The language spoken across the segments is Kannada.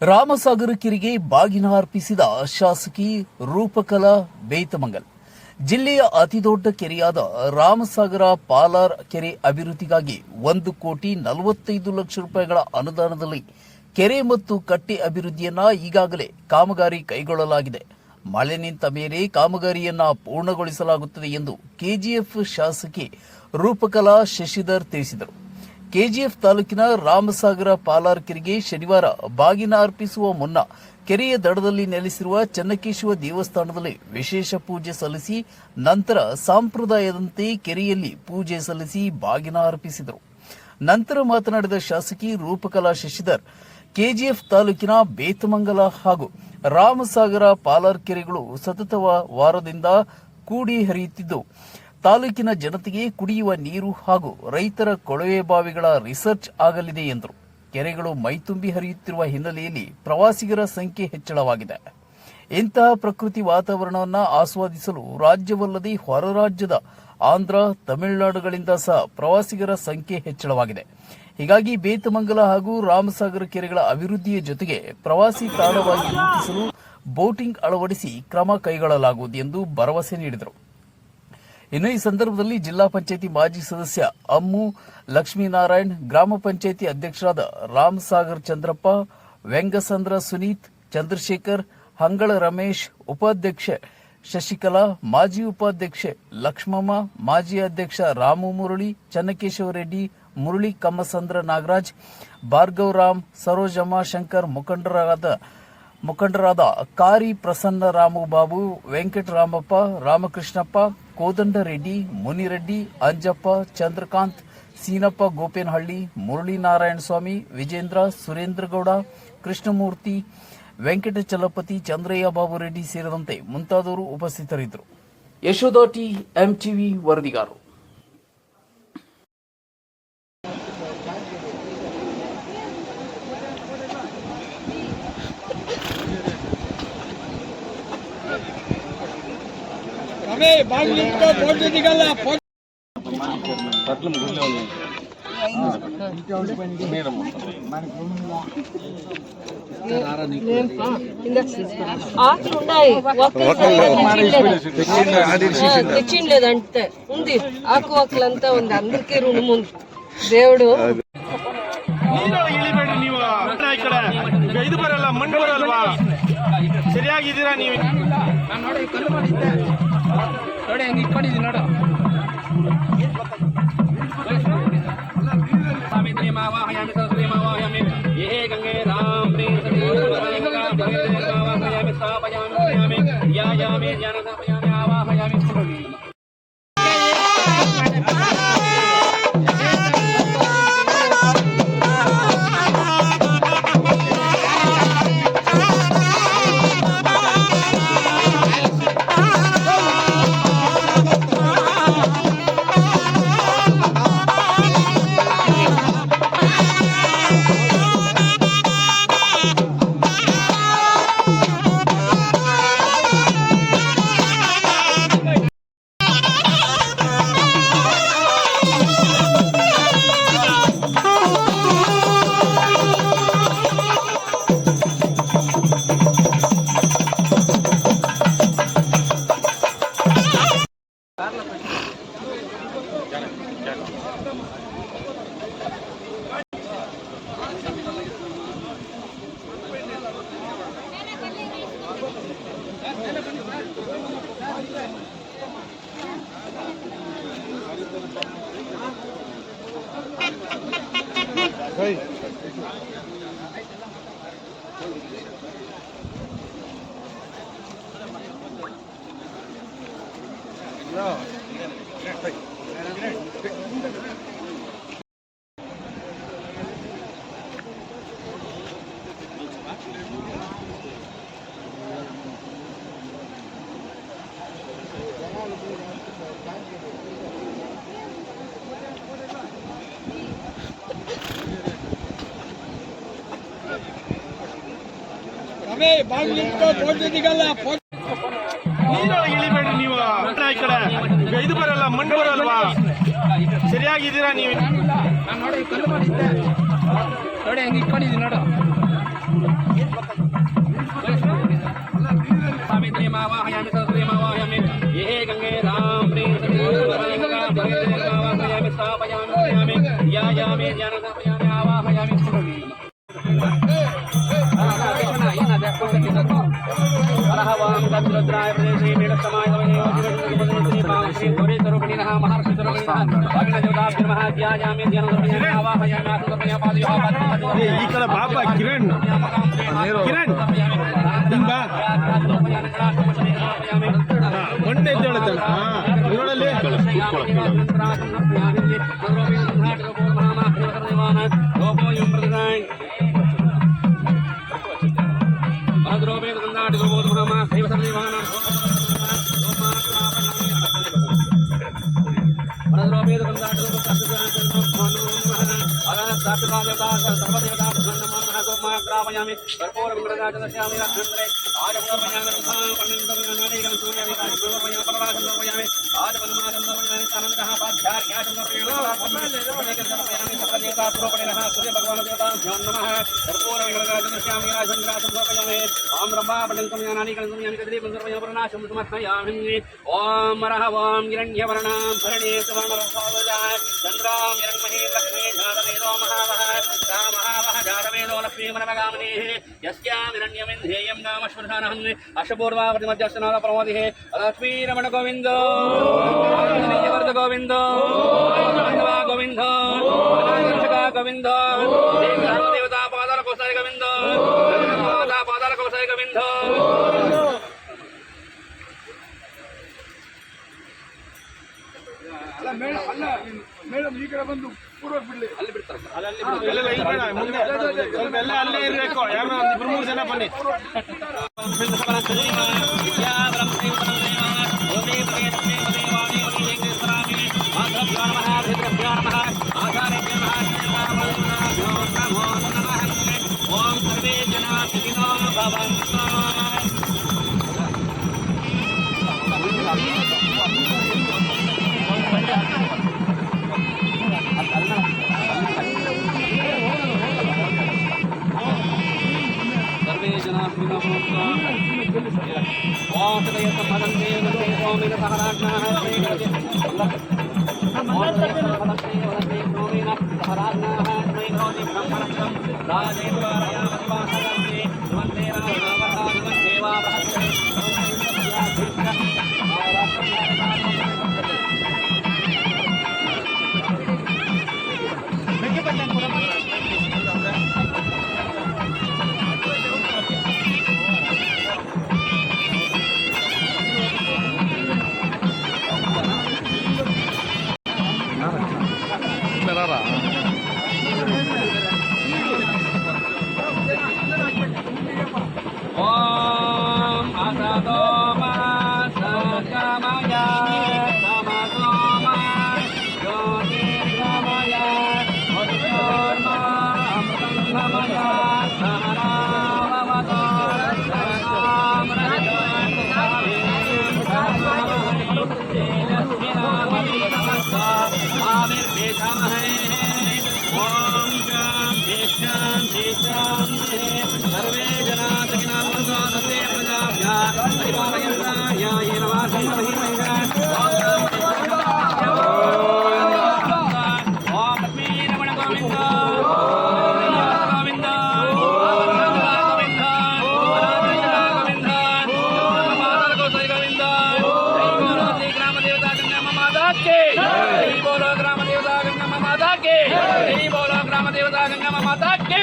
ರಾಮಸಾಗರ ಕೆರೆಗೆ ಬಾಗಿನ ಅರ್ಪಿಸಿದ ಶಾಸಕಿ ರೂಪಕಲಾ ಬೇತಮಂಗಲ್. ಜಿಲ್ಲೆಯ ಅತಿದೊಡ್ಡ ಕೆರೆಯಾದ ರಾಮಸಾಗರ ಪಾಲಾರ್ ಕೆರೆ ಅಭಿವೃದ್ಧಿಗಾಗಿ 1,45 ಲಕ್ಷ ರೂಪಾಯಿಗಳ ಅನುದಾನದಲ್ಲಿ ಕೆರೆ ಮತ್ತು ಕಟ್ಟೆ ಅಭಿವೃದ್ಧಿಯನ್ನ ಈಗಾಗಲೇ ಕಾಮಗಾರಿ ಕೈಗೊಳ್ಳಲಾಗಿದೆ. ಮಳೆ ನಿಂತ ಮೇಲೆ ಕಾಮಗಾರಿಯನ್ನ ಪೂರ್ಣಗೊಳಿಸಲಾಗುತ್ತದೆ ಎಂದು ಕೆಜಿಎಫ್ ಶಾಸಕಿ ರೂಪಕಲಾ ಶಶಿಧರ್ ತಿಳಿಸಿದರು. ಕೆಜಿಎಫ್ ತಾಲೂಕಿನ ರಾಮಸಾಗರ ಪಾಲಾರ್ ಕೆರೆಗೆ ಶನಿವಾರ ಬಾಗಿನ ಅರ್ಪಿಸುವ ಮುನ್ನ ಕೆರೆಯ ದಡದಲ್ಲಿ ನೆಲೆಸಿರುವ ಚನ್ನಕೇಶವ ದೇವಸ್ಥಾನದಲ್ಲಿ ವಿಶೇಷ ಪೂಜೆ ಸಲ್ಲಿಸಿ ನಂತರ ಸಂಪ್ರದಾಯದಂತೆ ಕೆರೆಯಲ್ಲಿ ಪೂಜೆ ಸಲ್ಲಿಸಿ ಬಾಗಿನ ಅರ್ಪಿಸಿದರು. ನಂತರ ಮಾತನಾಡಿದ ಶಾಸಕಿ ರೂಪಕಲಾ ಶಶಿಧರ್, ಕೆಜಿಎಫ್ ತಾಲೂಕಿನ ಬೇತಮಂಗಲ ಹಾಗೂ ರಾಮಸಾಗರ ಪಾಲಾರ್ ಕೆರೆಗಳು ಸತತ ವಾರದಿಂದ ಕೂಡಿ ಹರಿಯುತ್ತಿದ್ದು ತಾಲೂಕಿನ ಜನತೆಗೆ ಕುಡಿಯುವ ನೀರು ಹಾಗೂ ರೈತರ ಕೊಳವೆ ಬಾವಿಗಳ ರಿಸರ್ಚ್ ಆಗಲಿದೆ ಎಂದರು. ಕೆರೆಗಳು ಮೈತುಂಬಿ ಹರಿಯುತ್ತಿರುವ ಹಿನ್ನೆಲೆಯಲ್ಲಿ ಪ್ರವಾಸಿಗರ ಸಂಖ್ಯೆ ಹೆಚ್ಚಳವಾಗಿದೆ. ಇಂತಹ ಪ್ರಕೃತಿ ವಾತಾವರಣವನ್ನು ಆಸ್ವಾದಿಸಲು ರಾಜ್ಯವಲ್ಲದೆ ಹೊರ ರಾಜ್ಯದ ಆಂಧ್ರ, ತಮಿಳುನಾಡುಗಳಿಂದ ಸಹ ಪ್ರವಾಸಿಗರ ಸಂಖ್ಯೆ ಹೆಚ್ಚಳವಾಗಿದೆ. ಹೀಗಾಗಿ ಬೇತಮಂಗಲ ಹಾಗೂ ರಾಮಸಾಗರ ಕೆರೆಗಳ ಅಭಿವೃದ್ಧಿಯ ಜೊತೆಗೆ ಪ್ರವಾಸಿ ತಾಣವಾಗಿ ರೂಪಿಸಲು ಬೋಟಿಂಗ್ ಅಳವಡಿಸಿ ಕ್ರಮ ಕೈಗೊಳ್ಳಲಾಗುವುದು ಎಂದು ಭರವಸೆ ನೀಡಿದರು. ಇನ್ನು ಈ ಸಂದರ್ಭದಲ್ಲಿ ಜಿಲ್ಲಾ ಪಂಚಾಯಿತಿ ಮಾಜಿ ಸದಸ್ಯ ಅಮ್ಮು ಲಕ್ಷ್ಮೀನಾರಾಯಣ್, ಗ್ರಾಮ ಪಂಚಾಯಿತಿ ಅಧ್ಯಕ್ಷರಾದ ರಾಮಸಾಗರ್ ಚಂದ್ರಪ್ಪ, ವೆಂಗಸಂದ್ರ ಸುನೀತ್, ಚಂದ್ರಶೇಖರ್, ಹಂಗಳ ರಮೇಶ್, ಉಪಾಧ್ಯಕ್ಷೆ ಶಶಿಕಲಾ, ಮಾಜಿ ಉಪಾಧ್ಯಕ್ಷೆ ಲಕ್ಷ್ಮಮ್ಮ, ಮಾಜಿ ಅಧ್ಯಕ್ಷ ರಾಮು ಮುರಳಿ, ಚನ್ನಕೇಶವ ರೆಡ್ಡಿ, ಮುರಳಿ ಕಮ್ಮಸಂದ್ರ ನಾಗರಾಜ್, ಭಾರ್ಗವ್ ರಾಮ್, ಸರೋಜಮ್ಮ ಶಂಕರ್, ಮುಖಂಡರಾದ ಕಾರಿ ಪ್ರಸನ್ನ ರಾಮು ಬಾಬು, ವೆಂಕಟರಾಮಪ್ಪ, ರಾಮಕೃಷ್ಣಪ್ಪ, ಕೋದಂಡ ರೆಡ್ಡಿ, ಮುನಿರೆಡ್ಡಿ, ಅಂಜಪ್ಪ, ಚಂದ್ರಕಾಂತ್, ಸೀನಪ್ಪ ಗೋಪೇನಹಳ್ಳಿ, ಮುರಳಿ ನಾರಾಯಣ ಸ್ವಾಮಿ, ವಿಜೇಂದ್ರ, ಸುರೇಂದ್ರಗೌಡ, ಕೃಷ್ಣಮೂರ್ತಿ, ವೆಂಕಟಚಲಪತಿ, ಚಂದ್ರಯ್ಯ ಬಾಬು ರೆಡ್ಡಿ ಸೇರಿದಂತೆ ಮುಂತಾದವರು ಉಪಸ್ಥಿತರಿದ್ದರು. ಯಶೋಧ ಟಿ, ಎಂಟಿವಿ ವರದಿಗಾರರು. తెచ్చిండలేదంటే ఉంది ఆకువక్కలంతా ఉంది అందరికీ రుణం ఉంది దేవుడు ಇದು ಬರಲ್ಲ ಮಣ್ಣು ಬರಲ್ವಾ ಸರಿಯಾಗಿದ್ದೀರಾ ನೀವು ನೋಡಿ ಕಲ್ಲು ಮಾಡಿದ್ದೆ ನೋಡಿ ಹಂಗೆ ಇಟ್ಕೊಂಡಿದ್ದೀನಿ ನೋಡು ಗಂಗೆ ರಾಮ್ ನೀರೊಳಗೆ ಇಳಿಬೇಡಿ ನೀವು ಈ ಕಡೆ ಇದು ಬರಲ್ಲ ಮಣ್ಣು ಬರಲ್ವಾ ಸರಿಯಾಗಿದ್ದೀರಾ ನೀವು ನೋಡಿ ಕಲ್ಲು ಮಾಡಿದ್ದೆ ನೋಡಿ ಹಂಗೆ ಇಟ್ಕೊಂಡಿದ್ದೀನಿ ನೋಡು सावित्रीमावाहयामि सरस्वतीमावाहयामि ये गंगे राम्रे सतीमावाहयामि स्थापयामि ध्यायामि ध्यानस्थापयामि आवाहयामि हरहवां तद्रुद्राय प्रदेशे मेढसमाय गौरीतरूपिणः महर्षितरूपिणः अग्निदेवताभ्यर्मः ध्यायामि ध्यानस्थापयामि आवाहयामि आसनस्थापयामि पादयोः ಈ ಕಡೆ ಬಾಪ ಕಿರಣ್ ಕಿರಣ್ ಹಿಂಗ ಮೊನ್ನೆ ಎದ್ದೇಳುತ್ತಲ್ಲ ನೋಡಲ್ಲಿ अशपूर्वावर्तिमध्यस्थनाथ प्रमोदिः लक्ष्मीरमण गोविन्द गोविन्द गोविन्द गोविन्द देवता पादार कोसाय गोविन्द पादार कोसाय गोविन्द ಮೇಡಮ್ ಈ ಕಡೆ ಬಂದು ಪೂರ್ವಕ್ಕೆ ಬಿಡ್ಲಿ ಅಲ್ಲಿ ಬಿಡ್ತಾರೆ ಮುಂದೆ ಸ್ವಲ್ಪ ಎಲ್ಲ ಅಲ್ಲೇ ಇರಬೇಕು ಯಾರು ಒಂದು ಇಬ್ರು ಮೂರು ಜನ ಬನ್ನಿ ಓಂ ಸರ್ವೇ ಜನ ಸುಖಿನೋ ಭವಂತು सर्वे जना ओम सदय सम्पदन्ते वन्दे स्वामिन सहराज्ञाः सर्वे जना देवता गंगा माता के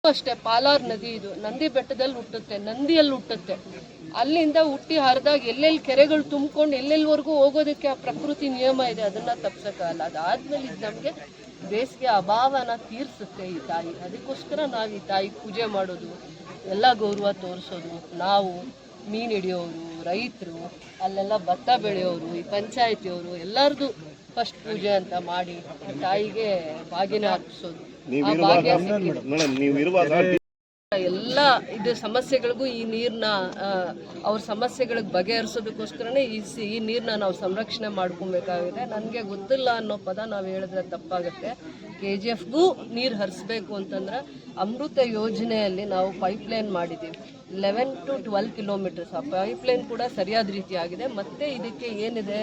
ಅಷ್ಟೇ ಪಾಲಾರ್ ನದಿ ಇದು ನಂದಿ ಬೆಟ್ಟದಲ್ಲಿ ಹುಟ್ಟುತ್ತೆ, ನಂದಿಯಲ್ಲಿ ಹುಟ್ಟುತ್ತೆ. ಅಲ್ಲಿಂದ ಹುಟ್ಟಿ ಹರಿದಾಗ ಎಲ್ಲೆಲ್ಲಿ ಕೆರೆಗಳು ತುಂಬಿಕೊಂಡು ಎಲ್ಲೆಲ್ಲಿವರೆಗೂ ಹೋಗೋದಕ್ಕೆ ಆ ಪ್ರಕೃತಿ ನಿಯಮ ಇದೆ, ಅದನ್ನ ತಪ್ಸಕ್ಕಾಗಲ್ಲ. ಅದಾದ್ಮೇಲೆ ಇದು ನಮಗೆ ಬೇಸಿಗೆ ಅಭಾವನ ತೀರಿಸುತ್ತೆ ಈ ತಾಯಿ. ಅದಕ್ಕೋಸ್ಕರ ನಾವು ಈ ತಾಯಿ ಪೂಜೆ ಮಾಡೋದು, ಎಲ್ಲ ಗೌರವ ತೋರಿಸೋದು. ನಾವು ಮೀನು ಹಿಡಿಯೋರು, ರೈತರು, ಅಲ್ಲೆಲ್ಲ ಭತ್ತ ಬೆಳೆಯೋರು, ಈ ಪಂಚಾಯತಿಯವರು ಎಲ್ಲರದು ಫಸ್ಟ್ ಪೂಜೆ ಅಂತ ಮಾಡಿ ತಾಯಿಗೆ ಬಾಗಿನ ಅರ್ಪಿಸೋದು. ಎಲ್ಲ ಎಲ್ಲ ಇದು ಸಮಸ್ಯೆಗಳಿಗೂ ಈ ನೀರನ್ನ ಅವ್ರ ಸಮಸ್ಯೆಗಳಿಗೆ ಬಗೆಹರಿಸೋದಕ್ಕೋಸ್ಕರನೇ ಈ ನೀರನ್ನ ನಾವು ಸಂರಕ್ಷಣೆ ಮಾಡ್ಕೊಬೇಕಾಗಿದೆ. ನನಗೆ ಗೊತ್ತಿಲ್ಲ ಅನ್ನೋ ಪದ ನಾವು ಹೇಳಿದ್ರೆ ತಪ್ಪಾಗುತ್ತೆ. KGFಗೂ ನೀರು ಹರಿಸ್ಬೇಕು ಅಂತಂದ್ರೆ ಅಮೃತ ಯೋಜನೆಯಲ್ಲಿ ನಾವು ಪೈಪ್ಲೈನ್ ಮಾಡಿದ್ದೀವಿ 11 to 12 ಕಿಲೋಮೀಟರ್ಸ್. ಆ ಪೈಪ್ಲೈನ್ ಕೂಡ ಸರಿಯಾದ ರೀತಿ ಆಗಿದೆ. ಮತ್ತು ಇದಕ್ಕೆ ಏನಿದೆ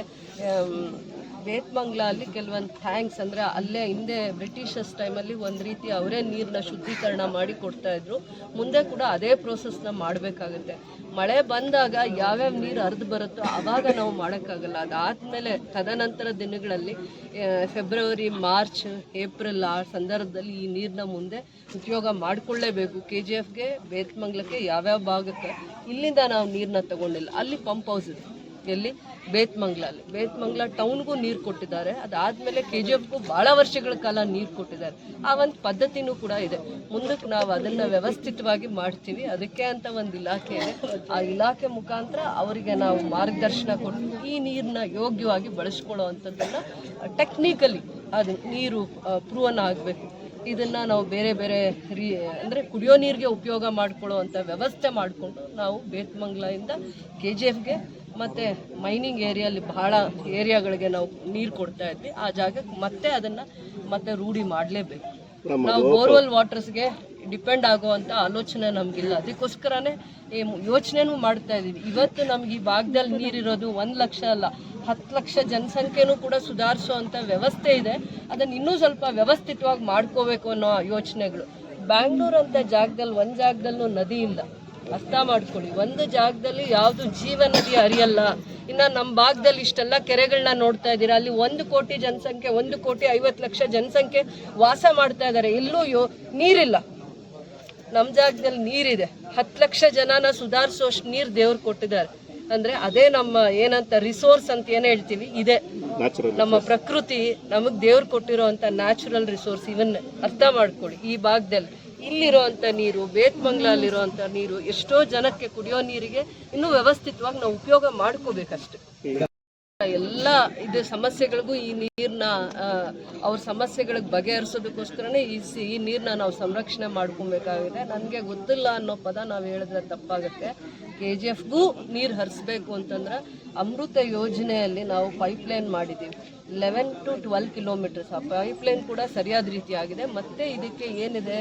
ಬೇತ್ಮಂಗ್ಲ ಅಲ್ಲಿ ಕೆಲವೊಂದು ಥ್ಯಾಂಕ್ಸ್ ಅಂದರೆ ಅಲ್ಲೇ ಹಿಂದೆ ಬ್ರಿಟಿಷರ್ಸ್ ಟೈಮಲ್ಲಿ ಒಂದು ರೀತಿ ಅವರೇ ನೀರನ್ನ ಶುದ್ಧೀಕರಣ ಮಾಡಿ ಕೊಡ್ತಾಯಿದ್ರು. ಮುಂದೆ ಕೂಡ ಅದೇ ಪ್ರೋಸೆಸ್ನ ಮಾಡಬೇಕಾಗುತ್ತೆ. ಮಳೆ ಬಂದಾಗ ಯಾವ್ಯಾವ ನೀರು ಹರಿದು ಬರುತ್ತೋ ಆವಾಗ ನಾವು ಮಾಡೋಕ್ಕಾಗಲ್ಲ. ಅದಾದಮೇಲೆ ತದನಂತರ ದಿನಗಳಲ್ಲಿ ಫೆಬ್ರವರಿ, ಮಾರ್ಚ್, ಏಪ್ರಿಲ್ ಆ ಸಂದರ್ಭದಲ್ಲಿ ಈ ನೀರನ್ನ ಮುಂದೆ ಉಪಯೋಗ ಮಾಡಿಕೊಳ್ಳೇಬೇಕು. KGFಗೆ ಬೇತ್ಮಂಗ್ಲಕ್ಕೆ ಯಾವ್ಯಾವ ಭಾಗಕ್ಕೆ ಇಲ್ಲಿಂದ ನಾವು ನೀರನ್ನ ತಗೊಂಡಿಲ್ಲ. ಅಲ್ಲಿ ಪಂಪ್ ಹೌಸ್ ಇದೆ, ಎಲ್ಲಿ ಬೇತ್ಮಂಗ್ಲ ಟೌನ್ಗೂ ನೀರು ಕೊಟ್ಟಿದ್ದಾರೆ. ಅದಾದಮೇಲೆ KGFಗೂ ಭಾಳ ವರ್ಷಗಳ ಕಾಲ ನೀರು ಕೊಟ್ಟಿದ್ದಾರೆ. ಆ ಒಂದು ಪದ್ಧತಿನೂ ಕೂಡ ಇದೆ. ಮುಂದಕ್ಕೆ ನಾವು ಅದನ್ನು ವ್ಯವಸ್ಥಿತವಾಗಿ ಮಾಡ್ತೀವಿ. ಅದಕ್ಕೆ ಅಂತ ಒಂದು ಇಲಾಖೆ ಇದೆ. ಆ ಇಲಾಖೆ ಮುಖಾಂತರ ಅವರಿಗೆ ನಾವು ಮಾರ್ಗದರ್ಶನ ಕೊಟ್ಟು ಈ ನೀರನ್ನ ಯೋಗ್ಯವಾಗಿ ಬಳಸ್ಕೊಳ್ಳೋ ಅಂಥದ್ದನ್ನು ಟೆಕ್ನಿಕಲಿ ಅದು ನೀರು ಪ್ರೂವನ್ ಆಗಬೇಕು. ಇದನ್ನು ನಾವು ಬೇರೆ ಬೇರೆ ಅಂದರೆ ಕುಡಿಯೋ ನೀರಿಗೆ ಉಪಯೋಗ ಮಾಡ್ಕೊಳ್ಳೋ ಅಂಥ ವ್ಯವಸ್ಥೆ ಮಾಡಿಕೊಂಡು ನಾವು ಬೇತ್ಮಂಗ್ಲಿಂದ KGFಗೆ ಮತ್ತು ಮೈನಿಂಗ್ ಏರಿಯಲ್ಲಿ ಬಹಳ ಏರಿಯಾಗಳಿಗೆ ನಾವು ನೀರು ಕೊಡ್ತಾ ಇದ್ವಿ. ಆ ಜಾಗಕ್ಕೆ ಮತ್ತೆ ಅದನ್ನು ಮತ್ತೆ ರೂಢಿ ಮಾಡಲೇಬೇಕು. ನಾವು ಬೋರ್ವೆಲ್ ವಾಟರ್ಸ್ಗೆ ಡಿಪೆಂಡ್ ಆಗುವಂಥ ಆಲೋಚನೆ ನಮಗಿಲ್ಲ. ಅದಕ್ಕೋಸ್ಕರನೇ ಯೋಚನೆನೂ ಮಾಡ್ತಾ ಇದ್ದೀವಿ. ಇವತ್ತು ನಮ್ಗೆ ಈ ಭಾಗದಲ್ಲಿ ನೀರಿರೋದು 1 ಲಕ್ಷ ಅಲ್ಲ, 10 ಲಕ್ಷ ಜನಸಂಖ್ಯೆನೂ ಕೂಡ ಸುಧಾರಿಸುವಂಥ ವ್ಯವಸ್ಥೆ ಇದೆ. ಅದನ್ನು ಇನ್ನೂ ಸ್ವಲ್ಪ ವ್ಯವಸ್ಥಿತವಾಗಿ ಮಾಡ್ಕೋಬೇಕು ಅನ್ನೋ ಯೋಚನೆಗಳು. ಬ್ಯಾಂಗ್ಳೂರು ಅಂತ ಜಾಗದಲ್ಲಿ ಒಂದು ಜಾಗದಲ್ಲೂ ನದಿ ಇಲ್ಲ. ಅರ್ಥ ಮಾಡ್ಕೊಳ್ಳಿ, ಒಂದು ಜಾಗದಲ್ಲಿ ಯಾವುದು ಜೀವ ನದಿ ಹರಿಯಲ್ಲ. ಇನ್ನು ನಮ್ಮ ಭಾಗದಲ್ಲಿ ಇಷ್ಟೆಲ್ಲ ಕೆರೆಗಳನ್ನ ನೋಡ್ತಾ ಇದ್ದೀರಾ. ಅಲ್ಲಿ 1 ಕೋಟಿ ಜನಸಂಖ್ಯೆ, 1,50,00,000 ಜನಸಂಖ್ಯೆ ವಾಸ ಮಾಡ್ತಾ ಇದ್ದಾರೆ. ಎಲ್ಲೂ ನೀರಿಲ್ಲ. ನಮ್ಮ ಜಾಗದಲ್ಲಿ ನೀರಿದೆ. 10 ಲಕ್ಷ ಜನನ ಸುಧಾರಿಸೋಷ್ಟು ನೀರು ದೇವ್ರು ಕೊಟ್ಟಿದ್ದಾರೆ. ಅಂದರೆ ಅದೇ ನಮ್ಮ ಏನಂತ ರಿಸೋರ್ಸ್ ಅಂತ ಏನು ಹೇಳ್ತೀವಿ, ಇದೆ ನಮ್ಮ ಪ್ರಕೃತಿ ನಮಗೆ ದೇವ್ರು ಕೊಟ್ಟಿರೋ ಅಂಥ ನ್ಯಾಚುರಲ್ ರಿಸೋರ್ಸ್. ಇವನ್ ಅರ್ಥ ಮಾಡ್ಕೊಳ್ಳಿ, ಈ ಭಾಗದಲ್ಲಿ ಇಲ್ಲಿರೋವಂಥ ನೀರು, ಬೇತ್ಮಂಗ್ಲಲ್ಲಿರೋವಂಥ ನೀರು ಎಷ್ಟೋ ಜನಕ್ಕೆ ಕುಡಿಯೋ ನೀರಿಗೆ ಇನ್ನೂ ವ್ಯವಸ್ಥಿತವಾಗಿ ನಾವು ಉಪಯೋಗ ಮಾಡ್ಕೋಬೇಕಷ್ಟೆ. ಎಲ್ಲ ಇದು ಸಮಸ್ಯೆಗಳಿಗೂ ಈ ನೀರನ್ನ ಅವ್ರ ಸಮಸ್ಯೆಗಳಿಗೆ ಬಗೆಹರಿಸೋದಕ್ಕೋಸ್ಕರನೇ ಈ ನೀರನ್ನ ನಾವು ಸಂರಕ್ಷಣೆ ಮಾಡ್ಕೊಬೇಕಾಗಿದೆ. ನನಗೆ ಗೊತ್ತಿಲ್ಲ ಅನ್ನೋ ಪದ ನಾವು ಹೇಳಿದ್ರೆ ತಪ್ಪಾಗುತ್ತೆ. KGFಗೂ ನೀರು ಹರಿಸ್ಬೇಕು ಅಂತಂದ್ರೆ ಅಮೃತ ಯೋಜನೆಯಲ್ಲಿ ನಾವು ಪೈಪ್ಲೈನ್ ಮಾಡಿದ್ದೀವಿ 11 to 12 ಕಿಲೋಮೀಟರ್ಸ್. ಆ ಪೈಪ್ಲೈನ್ ಕೂಡ ಸರಿಯಾದ ರೀತಿ ಆಗಿದೆ. ಮತ್ತು ಇದಕ್ಕೆ ಏನಿದೆ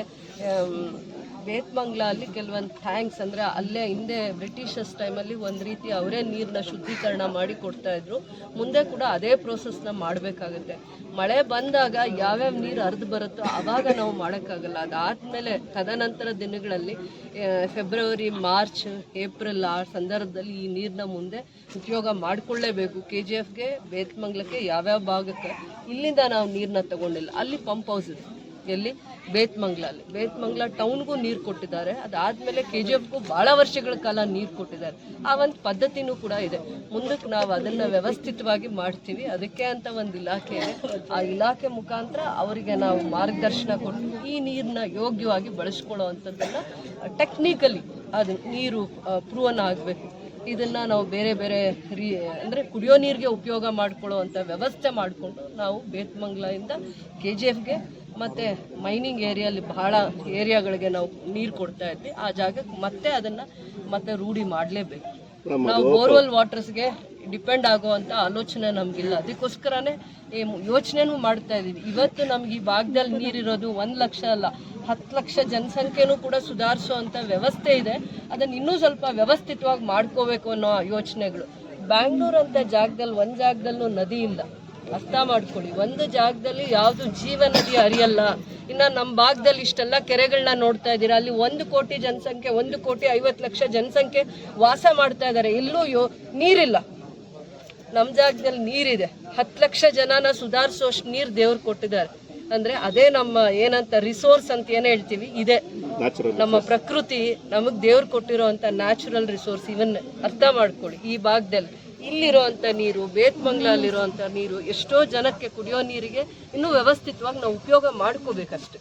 ಬೇತ್ಮಂಗ್ಲ ಅಲ್ಲಿ ಕೆಲವೊಂದು ಥ್ಯಾಂಕ್ಸ್ ಅಂದರೆ ಅಲ್ಲೇ ಹಿಂದೆ ಬ್ರಿಟಿಷರ್ಸ್ ಟೈಮಲ್ಲಿ ಒಂದು ರೀತಿ ಅವರೇ ನೀರನ್ನ ಶುದ್ಧೀಕರಣ ಮಾಡಿ ಕೊಡ್ತಾಯಿದ್ರು. ಮುಂದೆ ಕೂಡ ಅದೇ ಪ್ರೋಸೆಸ್ನ ಮಾಡಬೇಕಾಗುತ್ತೆ. ಮಳೆ ಬಂದಾಗ ಯಾವ್ಯಾವ ನೀರು ಹರಿದು ಬರುತ್ತೋ ಆವಾಗ ನಾವು ಮಾಡೋಕ್ಕಾಗಲ್ಲ. ಅದಾದಮೇಲೆ ತದನಂತರ ದಿನಗಳಲ್ಲಿ ಫೆಬ್ರವರಿ, ಮಾರ್ಚ್, ಏಪ್ರಿಲ್ ಆ ಸಂದರ್ಭದಲ್ಲಿ ಈ ನೀರನ್ನ ಮುಂದೆ ಉಪಯೋಗ ಮಾಡಿಕೊಳ್ಳೇಬೇಕು. KGFಗೆ ಬೇತ್ಮಂಗ್ಲಕ್ಕೆ ಯಾವ್ಯಾವ ಭಾಗಕ್ಕೆ ಇಲ್ಲಿಂದ ನಾವು ನೀರನ್ನ ತಗೊಂಡಿಲ್ಲ. ಅಲ್ಲಿ ಪಂಪ್ ಹೌಸ್ ಇದೆ, ಎಲ್ಲಿ ಬೇತ್ಮಂಗ್ಲ ಟೌನ್ಗೂ ನೀರು ಕೊಟ್ಟಿದ್ದಾರೆ. ಅದಾದಮೇಲೆ KGFಗೂ ಭಾಳ ವರ್ಷಗಳ ಕಾಲ ನೀರು ಕೊಟ್ಟಿದ್ದಾರೆ. ಆ ಒಂದು ಪದ್ಧತಿನೂ ಕೂಡ ಇದೆ. ಮುಂದಕ್ಕೆ ನಾವು ಅದನ್ನು ವ್ಯವಸ್ಥಿತವಾಗಿ ಮಾಡ್ತೀವಿ. ಅದಕ್ಕೆ ಅಂತ ಒಂದು ಇಲಾಖೆ ಇದೆ. ಆ ಇಲಾಖೆ ಮುಖಾಂತರ ಅವರಿಗೆ ನಾವು ಮಾರ್ಗದರ್ಶನ ಕೊಟ್ಟು ಈ ನೀರನ್ನ ಯೋಗ್ಯವಾಗಿ ಬಳಸ್ಕೊಳ್ಳೋ ಅಂಥದ್ದನ್ನು ಟೆಕ್ನಿಕಲಿ ಅದು ನೀರು ಪ್ರೂವನ್ ಆಗಬೇಕು. ಇದನ್ನು ನಾವು ಬೇರೆ ಬೇರೆ ಅಂದರೆ ಕುಡಿಯೋ ನೀರಿಗೆ ಉಪಯೋಗ ಮಾಡ್ಕೊಳ್ಳೋ ಅಂಥ ವ್ಯವಸ್ಥೆ ಮಾಡಿಕೊಂಡು ನಾವು ಬೇತ್ಮಂಗ್ಲಿಂದ KGFಗೆ ಮತ್ತು ಮೈನಿಂಗ್ ಏರಿಯಲ್ಲಿ ಬಹಳ ಏರಿಯಾಗಳಿಗೆ ನಾವು ನೀರು ಕೊಡ್ತಾ ಇದ್ವಿ. ಆ ಜಾಗಕ್ಕೆ ಮತ್ತೆ ಅದನ್ನು ಮತ್ತೆ ರೂಢಿ ಮಾಡಲೇಬೇಕು. ನಾವು ಬೋರ್ವೆಲ್ ವಾಟರ್ಸ್ಗೆ ಡಿಪೆಂಡ್ ಆಗುವಂಥ ಆಲೋಚನೆ ನಮಗಿಲ್ಲ. ಅದಕ್ಕೋಸ್ಕರನೇ ಯೋಚನೆನೂ ಮಾಡ್ತಾ ಇದ್ದೀವಿ. ಇವತ್ತು ನಮ್ಗೆ ಈ ಭಾಗದಲ್ಲಿ ನೀರಿರೋದು 1 ಲಕ್ಷ ಅಲ್ಲ, 10 ಲಕ್ಷ ಜನಸಂಖ್ಯೆನೂ ಕೂಡ ಸುಧಾರಿಸುವಂಥ ವ್ಯವಸ್ಥೆ ಇದೆ. ಅದನ್ನು ಇನ್ನೂ ಸ್ವಲ್ಪ ವ್ಯವಸ್ಥಿತವಾಗಿ ಮಾಡ್ಕೋಬೇಕು ಅನ್ನೋ ಯೋಚನೆಗಳು. ಬ್ಯಾಂಗ್ಳೂರು ಅಂತ ಜಾಗದಲ್ಲಿ ಒಂದು ಜಾಗದಲ್ಲೂ ನದಿ ಇಲ್ಲ. ಅರ್ಥ ಮಾಡ್ಕೊಳ್ಳಿ, ಒಂದು ಜಾಗದಲ್ಲಿ ಯಾವುದು ಜೀವ ನದಿ ಹರಿಯಲ್ಲ. ಇನ್ನು ನಮ್ಮ ಭಾಗದಲ್ಲಿ ಇಷ್ಟೆಲ್ಲ ಕೆರೆಗಳನ್ನ ನೋಡ್ತಾ ಇದ್ದೀರಾ. ಅಲ್ಲಿ 1 ಕೋಟಿ ಜನಸಂಖ್ಯೆ, 1,50,00,000 ಜನಸಂಖ್ಯೆ ವಾಸ ಮಾಡ್ತಾ ಇದ್ದಾರೆ. ಎಲ್ಲೂ ನೀರಿಲ್ಲ. ನಮ್ಮ ಜಾಗದಲ್ಲಿ ನೀರಿದೆ. 10 ಲಕ್ಷ ಜನನ ಸುಧಾರಿಸೋಷ್ಟು ನೀರು ದೇವ್ರು ಕೊಟ್ಟಿದ್ದಾರೆ. ಅಂದರೆ ಅದೇ ನಮ್ಮ ಏನಂತ ರಿಸೋರ್ಸ್ ಅಂತ ಏನು ಹೇಳ್ತೀವಿ, ಇದೆ ನಮ್ಮ ಪ್ರಕೃತಿ ನಮಗೆ ದೇವ್ರು ಕೊಟ್ಟಿರೋ ಅಂಥ ನ್ಯಾಚುರಲ್ ರಿಸೋರ್ಸ್. ಇವನ್ ಅರ್ಥ ಮಾಡ್ಕೊಳ್ಳಿ, ಈ ಭಾಗದಲ್ಲಿ ಇಲ್ಲಿರೋವಂಥ ನೀರು, ಬೇತ್ಮಂಗ್ಲಲ್ಲಿರೋವಂಥ ನೀರು ಎಷ್ಟೋ ಜನಕ್ಕೆ ಕುಡಿಯೋ ನೀರಿಗೆ ಇನ್ನೂ ವ್ಯವಸ್ಥಿತವಾಗಿ ನಾವು ಉಪಯೋಗ ಮಾಡ್ಕೋಬೇಕಷ್ಟೆ.